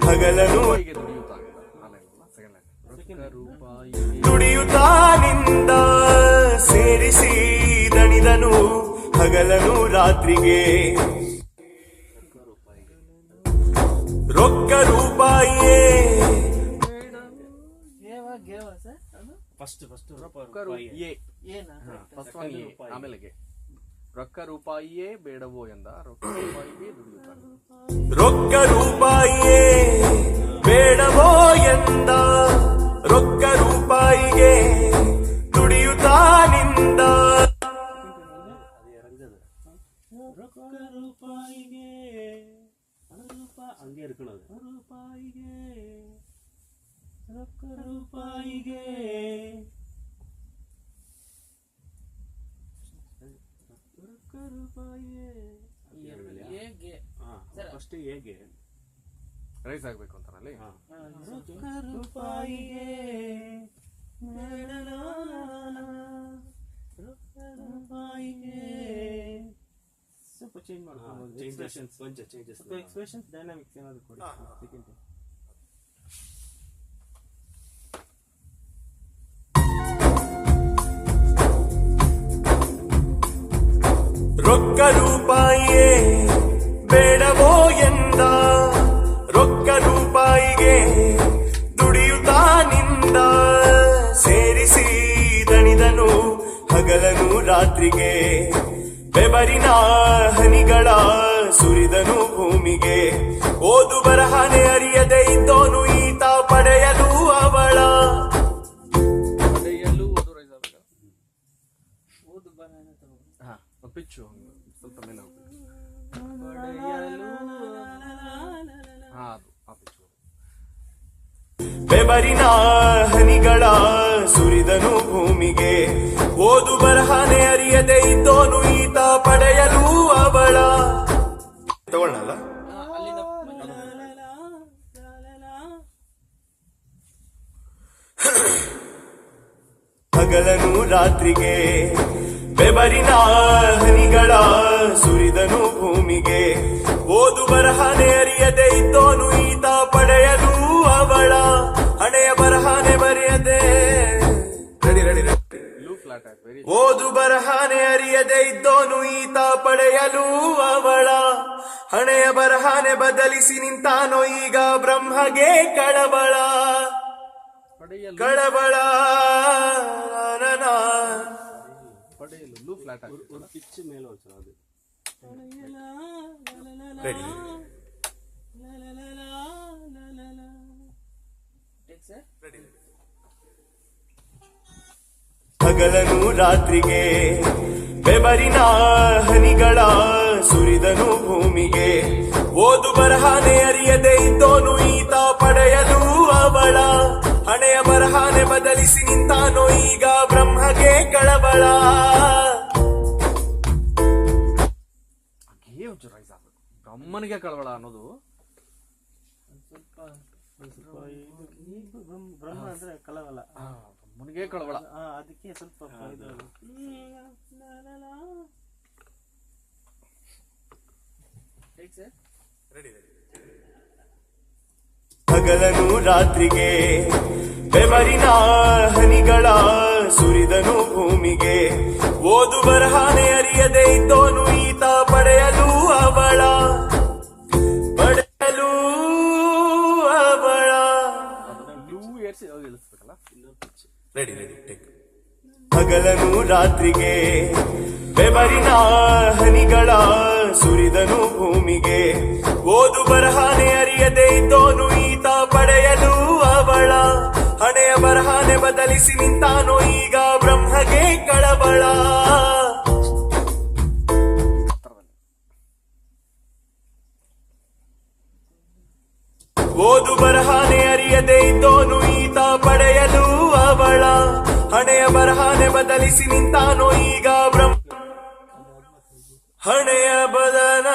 ಹಗಲನು ದುಡಿಯುತ್ತಾನಿಂದ ಸೇರಿಸಿ ದಣಿದನು ಹಗಲನು ರಾತ್ರಿಗೆ. ರೊಕ್ಕ ರೂಪಾಯಿಯೇ ರೊಕ್ಕ ರೂಪಾಯಿಯೇ ಬೇಡವೋ ಎಂದ ರೊಕ್ಕ ರೂಪಾಯಿಗೆ ದುಡಿಯುತ್ತಾನೆ. ರೊಕ್ಕ ರೂಪಾಯಿಯೇ ಬೇಡವೋ ಎಂದ ರೊಕ್ಕ ರೂಪಾಯಿಗೆ ದುಡಿಯುತ್ತಾನಿಂದ. ರೊಕ್ಕ ರೂಪಾಯಿಗೆ ಹಂಗೆ ಇರ್ಕೊಳ್ಳೋದು. ರೂಪಾಯಿಗೆ ರೊಕ್ಕ ರೂಪಾಯಿಗೆ ರೊಕ್ಕ ರೂಪಾಯಿಗೆ ಫಸ್ಟ್ ಹೇಗೆ ರೈಸ್ ಆಗ್ಬೇಕು ಅಂತಾರಲ್ಲಿ. ರೊಕ್ಕ ರೂಪಾಯಿಗೆ ರೊಕ್ಕ ರೂಪಾಯಿಗೆ ಸ್ವಲ್ಪ ಚೇಂಜ್ ಮಾಡ್ಕೊಂಡು ಎಕ್ಸ್ಪ್ರೆಷನ್ಸ್ ಡೈನಾಮಿಕ್ಸ್ ಏನಾದ್ರು ಕೊಡಿ. ರೊಕ್ಕ ರೂಪಾಯಿಯೇ ಬೇಡವೋ ಎಂದ ರೊಕ್ಕ ರೂಪಾಯಿಗೆ ದುಡಿಯುತ್ತಾನಿಂದ ಸೇರಿಸಿ ದಣಿದನು ಹಗಲನು ರಾತ್ರಿಗೆ. ಬೆವರಿನ ಹನಿಗಳ ಸುರಿದನು ಭೂಮಿಗೆ. ಓದು ಬರಹನೆ ಅರಿಯದೆ ಇದ್ದೋನು ಈತ ಪಡೆಯಲು ಅವಳ. ಪಿಚ್ಚು ಸ್ವಲ್ಪ ಮೇಲೆ ಬೆವರಿನ ಹನಿಗಳ ಸುರಿದನು ಭೂಮಿಗೆ. ಓದು ಬರಹನೆ ಅರಿಯದೆ ಇದ್ದೋನು ಈತ ಪಡೆಯಲು ಅವಳ. ತಗೊಳ್ಳಲ್ಲ ಹಗಲನು ರಾತ್ರಿಗೆ. ಬೆವರಿನ ಹನಿಗಳ ಸುರಿದನು ಭೂಮಿಗೆ. ಓದು ಬರಹನೆ ಅರಿಯದೆ ಇದ್ದೋನು ಈತ ಪಡೆಯಲು ಅವಳ. ಹಣೆಯ ಬರಹನೆ ಬರೆಯದೆ ಓದು ಬರಹನೆ ಅರಿಯದೆ ಇದ್ದೋನು ಈತ ಪಡೆಯಲು ಅವಳ. ಹಣೆಯ ಬರಹನೆ ಬದಲಿಸಿ ನಿಂತಾನೋ ಈಗ ಬ್ರಹ್ಮಗೆ ಕಳವಳ. ಕಳವಳ ಪಡೆಯಲು ಫ್ಲಾಟ್ ಆಗಿ ಒಂದು ಪಿಚ್ ಮೇಲೆ ಒಂದ್ಸಲ ಅದು ಹಗಲನು ರಾತ್ರಿಗೆ. ಬೆವರಿನ ಹನಿಗಳ ಸುರಿದನು ಭೂಮಿಗೆ. ಓದು ಬರಹನೆ ಅರಿಯದೆ ಇದ್ದೋನು ಈತ ಪಡೆಯಲು ಅವಳ. ಹಣೆಯ ಬರಹನೆ ಬದಲಿಸಿ ನಿಂತಾನೋ ಈಗ ಬ್ರಹ್ಮಗೆ ಕಳವಳ. ಬ್ರಹ್ಮನಿಗೆ ಕಳವಳ ಅನ್ನೋದು ಬ್ರಹ್ಮ ಅಂದ್ರೆ ಕಳವಳ. ಬ್ರಹ್ಮನಿಗೆ ಕಳವಳ ಅದಕ್ಕೆ ಸ್ವಲ್ಪ ಹಗಲನು ರಾತ್ರಿಗೆ. ಬೆವರಿನ ಹನಿಗಳ ಸುರಿದನು ಭೂಮಿಗೆ. ಓದು ಬರಹನೆ ಅರಿಯದೆ ಇದ್ದೋನು ಈತ ಪಡೆಯಲು ಅವಳ. ಪಡೆಯಲು ಅವಳ. ರೆಡಿ ಹಗಲನು ರಾತ್ರಿಗೆ. ಬೆವರಿನ ಹನಿಗಳ ಸುರಿದನು ಭೂಮಿಗೆ. ಓದು ಬರಹನೆ ಅರಿಯದೆ ಇದ್ದೋನು ಈತ ಪಡೆಯಲು ಅವಳ. ಹಣೆಯ ಬರಹನೆ ಬದಲಿಸಿ ನಿಂತಾನೋ ಈಗ ಬ್ರಹ್ಮಗೆ ಕಳವಳ. ಓದು ಬರಹನೆ ಅರಿಯದೆ ಇದ್ದೋನು ಈತ ಪಡೆಯಲು ಅವಳ. ಹಣೆಯ ಬರಹನೆ ಬದಲಿಸಿ ನಿಂತಾನೋ ಈಗ ಬ್ರಹ್ಮ. ಹಣೆಯ ಬದಲ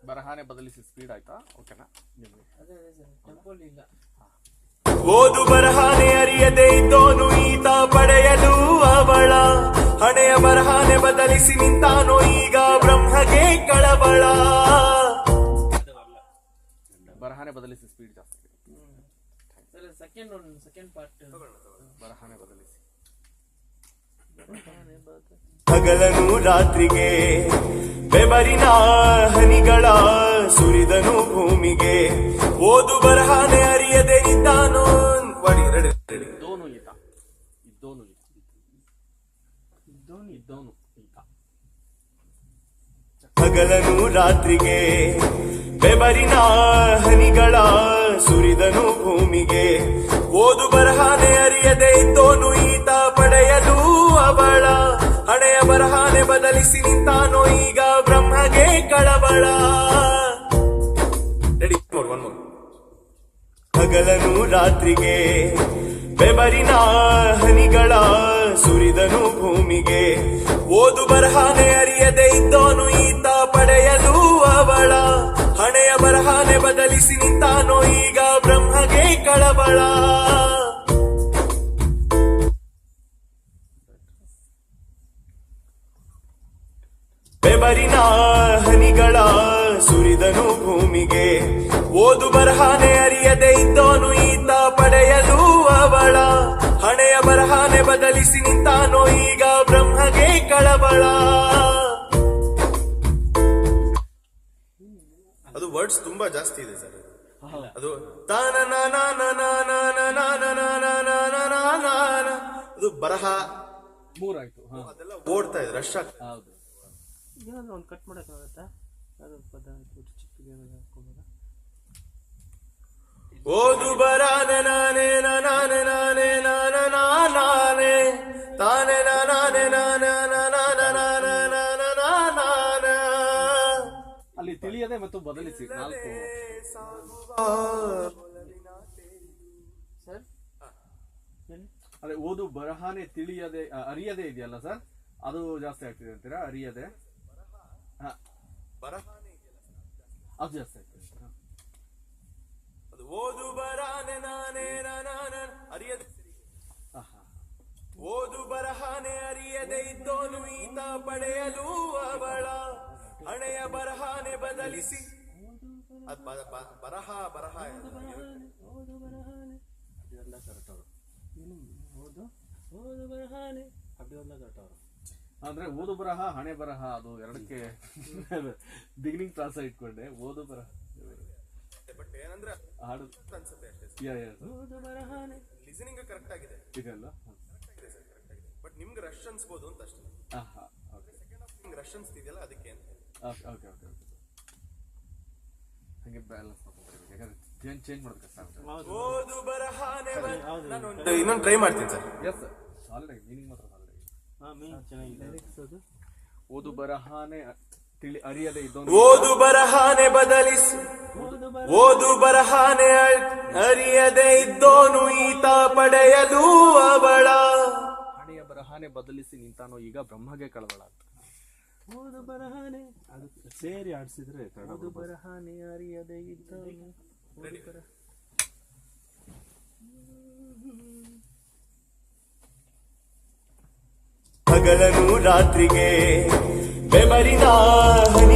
ಬರಹಾನೆ ಬದಲಿಸಿ ಸ್ಪೀಡ್ ಆಯ್ತಾ? ಓಕೆನಾ? ಓದು ಬರಹನೆ ಅರಿಯದೆ ಇದ್ದೋನು ಈತ ಪಡೆಯಲು ಅವಳ. ಹಣೆಯ ಬರಹಾನೆ ಬದಲಿಸಿ ನಿಂತಾನೋ ಈಗ ಬ್ರಹ್ಮಗೆ ಕಳವಳ. ಬರಹಾನೆ ಬದಲಿಸಿ ಸ್ಪೀಡ್ ಜಾಸ್ತಿ. ಸೆಕೆಂಡ್ ಪಾರ್ಟ್ ಬರಹಾನೆ ಬದಲಿಸಿ. ಹಗಲನು ರಾತ್ರಿಗೆ ಬೆವರಿನ ಹನಿಗಳ ಸುರಿದನು ಭೂಮಿಗೆ, ಓದು ಬರಹಾನೆ ಅರಿಯದೆ ಇದ್ದಾನೋ. ಇದ್ದೋನು ಈತ, ಇದ್ದೋನು ಈತ, ಇದ್ದೋನು ಈತ. ಹಗಲನು ರಾತ್ರಿಗೆ ಬೆವರಿನ ಹನಿಗಳ ಸುರಿದನು ಭೂಮಿಗೆ, ಓದು ಬರಹಾನೆ ಅರಿಯದೆ ಇದ್ದೋನು ಈತ ಪಡೆಯಲು ಅವಳ. ಹಣೆಯ ಬರಹಾನೆ ಬದಲಿಸಿ ನಿಂತಾನೋ ಈಗ ಬ್ರಹ್ಮಗೆ ಕಳವಳ. Ready, one more. ಹಗಲನು ರಾತ್ರಿಗೆ ಬೆವರಿನ ಹನಿಗಳ ಸುರಿದನು ಭೂಮಿಗೆ, ಓದು ಬರಹಾನೆ ಅರಿಯದೆ ಇದ್ದೋನು ಈತ ಪಡೆಯಲು ಅವಳ. ಹಣೆಯ ಬರಹಾನೆ ಬದಲಿಸಿ ನಿಂತಾನೋ ಈಗ ಬ್ರಹ್ಮಗೆ ಕಳವಳ. ಬೆವರಿನ ಹನಿಗಳ ಸುರಿದನು ಭೂಮಿಗೆ, ಓದು ಬರಹಾನೆ ಅರಿಯದೆ ಇದ್ದೋನು ಈತ ಪಡೆಯಲು ಅವಳ. ಹಣೆಯ ಬರಹಾನೆ ಬದಲಿಸಿ ನಿಂತಾನೋ ಈಗ ಬ್ರಹ್ಮಗೆ ಕಳವಳ. ಅದು ವರ್ಡ್ಸ್ ತುಂಬಾ ಜಾಸ್ತಿ ಇದೆ ಸರ್. ಅದು ಅದು ಬರಹ ಮೂರಾಯ್ತು. ಹಾ, ಅದೆಲ್ಲ ಓಡ್ತಾ ಇದೆ, ರಶ್ ಆಗ್ತದೆ. ಹೌದು. ಏನಾದ್ರು ಒಂದು ಕಟ್ ಮಾಡೋಕ್ಕಾಗತ್ತಾ? ಅದು ಪದ ಚಿಕ್ಕಗೆ ಏನಾದ್ರು ಹಾಕ್ಬೋದಾ? ಓದು ಬರಾನೆ ನಾನೇ ನಾನೇ ನಾನೇ ನಾನೇ ನಾನೇ ತಾನೇ ನಾನೇ ನಾನೇ ನಾನೇ. ಅಲ್ಲಿ ತಿಳಿಯದೆ ಮತ್ತು ಬದಲಿಸಿ 4. ಸರ್ ಅದೇ ಓದು ಬರಹಾನೆ ತಿಳಿಯದೆ ಅರಿಯದೆ ಇದೆಯಲ್ಲ ಸರ್, ಅದು ಜಾಸ್ತಿ ಆಗ್ತಿದೆ ಅಂತೀರಾ? ಅರಿಯದೆ ಅದು ಜಾಸ್ತಿ ಆಗ್ತಿದೆ. ಅದು ಓದು ಬರಾನೆ ನಾನೇ ನಾನೇ ಅರಿಯದೆ, ಓದು ಬರಹಾನೆ ಅರಿಯದೆ ಇದ್ದೋನು ಈತ ಪಡೆಯಲು ಅವಳ. ಹಣೆಯ ಬರಹಾನೆ ಬದಲಿಸಿ ಬರಹ ಅಂದ್ರೆ ಓದು ಬರಹ ಹಣೆ ಬರಹ ಅದು ಎರಡಕ್ಕೆ ಬಿಗಿನಿಂಗ್ ಕ್ಲಾಸ್ ಇಟ್ಕೊಂಡೆ. ಓದು ಬರಹ ಬಟ್ ಏನಂದ್ರೆ ಹಾಡು ಅನ್ಸುತ್ತೆ ಅಷ್ಟೇ. ಲಿಸನಿಂಗ್ ಕರೆಕ್ಟ್ ಆಗಿದೆ ಇದೆಲ್ಲ. ಬಟ್ ನಿಮ್ಗೆ ರಶ್ ಅನ್ಸ್ಬೋದು ಅಂತ ಅಷ್ಟೇ. ನಿಮ್ಗೆ ರಶ್ ಅನ್ಸ್ತಿದೆಯಲ್ಲ ಅದಕ್ಕೆ ಅಂತ. ಓಕೆ ಹಂಗೆ ಬ್ಯಾಲೆನ್ಸ್ ಮಾಡ್ಕೊಳ್ತೀವಿ, ಯಾಕಂದ್ರೆ ಚೇಂಜ್ ಮಾಡೋದು ಕಷ್ಟ ಆಗುತ್ತೆ. ಓದು ಬರಹಾನೆ ಇನ್ನೊಂದು ಟ್ರೈ ಮಾಡ್ತೀನಿ sir. Yes sir, already meaning ಮಾತ್ರ ಆಲ್ರೆಡಿ. ಚೆನ್ನಾಗಿದೆ. ಓದು ಬರಹಾನೆ ಅರಿಯದೆ ಇದ್ದೋನು, ಓದು ಬರಹಾನೆ ಬದಲಿಸಿ, ಓದು ಬರಹಾನೆ ಅರಿಯದೆ ಇದ್ದೋನು ಈತ ಪಡೆಯಲು ಅವಳ. ಹಣೆಯ ಬರಹಾನೆ ಬದಲಿಸಿ ನಿಂತಾನೋ ಈಗ ಬ್ರಹ್ಮಗೆ ಕಳವಳ ಅಂತ. ಓದು ಬರಹಾನೆ ಅದು ಸೇರಿ ಆಡಿಸಿದ್ರೆ ಓದು ಬರಹಾನೆ ಅರಿಯದೆ ಇದ್ದೋನು. ಹಗಲನು ರಾತ್ರಿಗೆ ಬೆವರಿನ ಹನಿ